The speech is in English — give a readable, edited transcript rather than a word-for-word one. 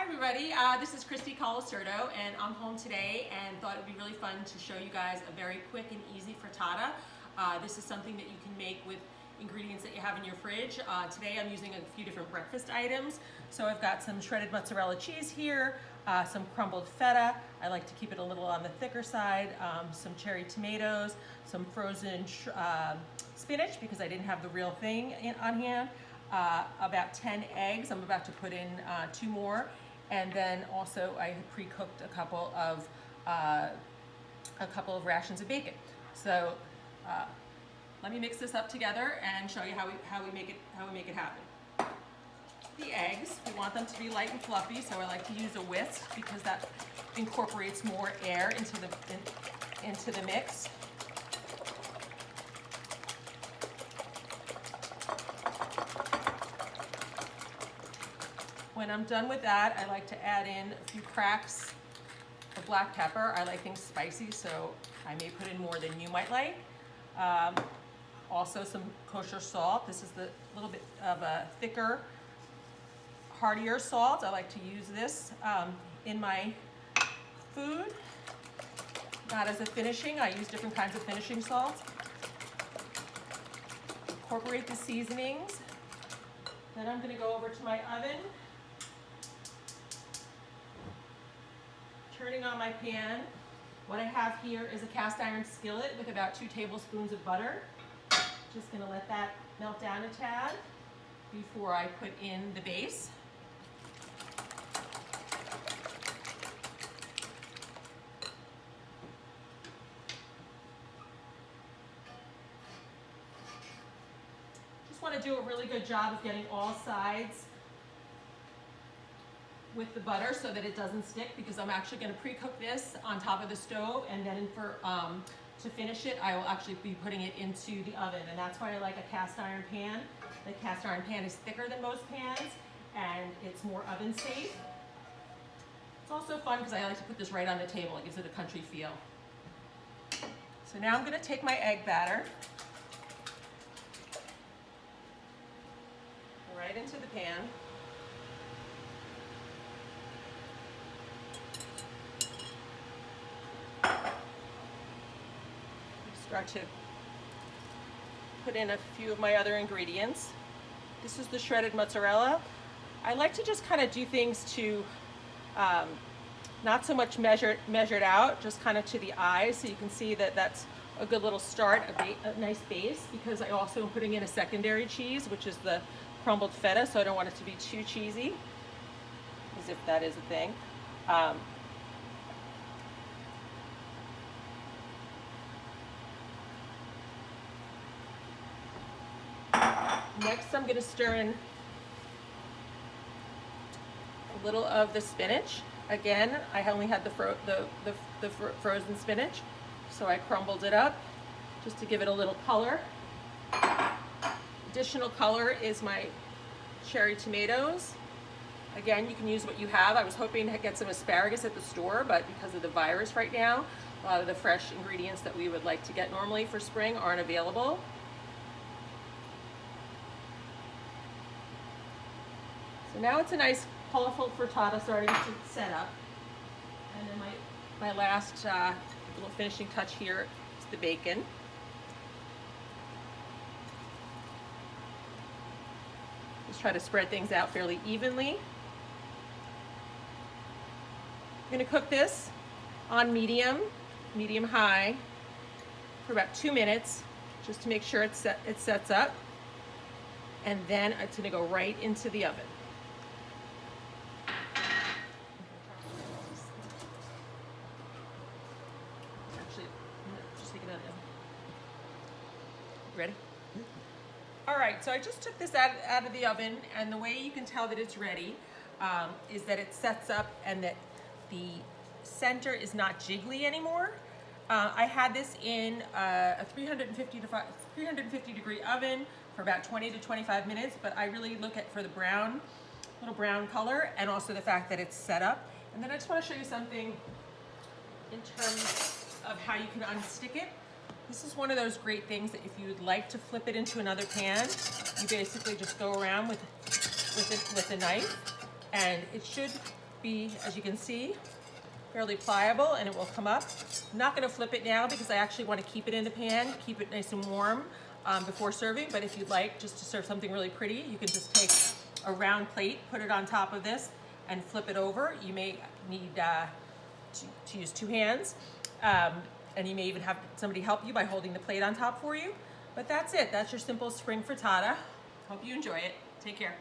Hi everybody, this is Christy Colasurdo and I'm home today and thought it would be really fun to show you guys a very quick and easy frittata. This is something that you can make with ingredients that you have in your fridge. Today I'm using a few different breakfast items. So I've got some shredded mozzarella cheese here, some crumbled feta. I like to keep it a little on the thicker side, some cherry tomatoes, some frozen spinach because I didn't have the real thing on hand. About 10 eggs. I'm about to put in 2 more, and then also I had pre-cooked a couple of rations of bacon. So let me mix this up together and show you how we make it happen. The eggs, we want them to be light and fluffy, so I like to use a whisk because that incorporates more air into the mix. When I'm done with that, I like to add in a few cracks of black pepper. I like things spicy, so I may put in more than you might like. Also some kosher salt. This is the little bit of a thicker, heartier salt. I like to use this in my food, not as a finishing. I use different kinds of finishing salts. Incorporate the seasonings. Then I'm going to go over to my oven. Turning on my pan. What I have here is a cast iron skillet with about 2 tablespoons of butter. Just going to let that melt down a tad before I put in the base. Just want to do a really good job of getting all sides with the butter so that it doesn't stick, because I'm actually going to pre-cook this on top of the stove, and then to finish it I will actually be putting it into the oven, and that's why I like a cast iron pan. The cast iron pan is thicker than most pans and it's more oven safe. It's also fun because I like to put this right on the table. It gives it a country feel. So now I'm going to take my egg batter right into the pan. Start to put in a few of my other ingredients. This is the shredded mozzarella. I like to just kind of do things to not so much measured out, just kind of to the eye, so you can see that that's a good little start, a nice base, because I also am putting in a secondary cheese, which is the crumbled feta, so I don't want it to be too cheesy, as if that is a thing. Next, I'm going to stir in a little of the spinach. Again, I only had the frozen spinach, so I crumbled it up just to give it a little color. Additional color is my cherry tomatoes. Again, you can use what you have. I was hoping to get some asparagus at the store, but because of the virus right now, a lot of the fresh ingredients that we would like to get normally for spring aren't available. So now it's a nice colorful frittata starting to set up. And then my last little finishing touch here is the bacon. Just try to spread things out fairly evenly. I'm going to cook this on medium high for about 2 minutes, just to make sure it sets up. And then it's going to go right into the oven. Ready? All right, so I just took this out of the oven, and the way you can tell that it's ready is that it sets up and that the center is not jiggly anymore. I had this in a 350 degree oven for about 20 to 25 minutes, but I really look at for the little brown color, and also the fact that it's set up. And then I just want to show you something in terms of how you can unstick it. This is one of those great things that if you would like to flip it into another pan, you basically just go around with a knife, and it should be, as you can see, fairly pliable, and it will come up. I'm not going to flip it now because I actually want to keep it in the pan, keep it nice and warm before serving. But if you'd like just to serve something really pretty, you can just take a round plate, put it on top of this, and flip it over. You may need to use 2 hands, and you may even have somebody help you by holding the plate on top for you. But that's it. That's your simple spring frittata. Hope you enjoy it. Take care.